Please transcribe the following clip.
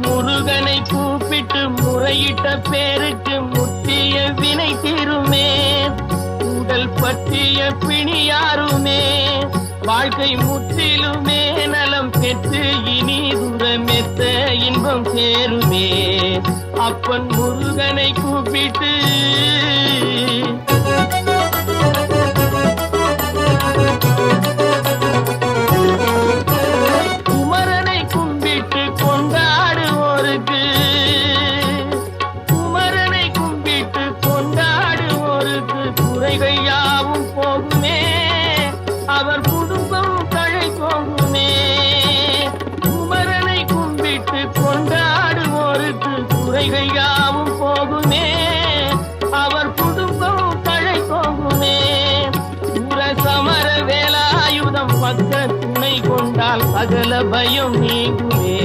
முருகனை கூப்பிட்டு முறையிட்ட பேருக்கு முற்றிய வினை தீருமே. உடல் பற்றிய பிணியாருமே வாழ்க்கை முற்றிலுமே நலம் பெற்று இனி தூரமெத்த இன்பம் சேருமே. அப்பன் முருகனை கூப்பிட்டு குமரனை கும்பிட்டு கொண்டாடுவோருக்கு குமரனை கும்பிட்டு கொண்டாடுவோருக்கு குறைகள் யாவும் போகுமே. அவர் குடும்பம் தழை போகுமே. குமரனை கும்பிட்டு கொண்டாடுவோருக்கு குறைகள் யாவும் போகுமே. அவர் குடும்பம் தழை போகுமே. சமர வேலாயுதம் பக்க துணை கொண்டால் சகல பயம் நீங்குமே.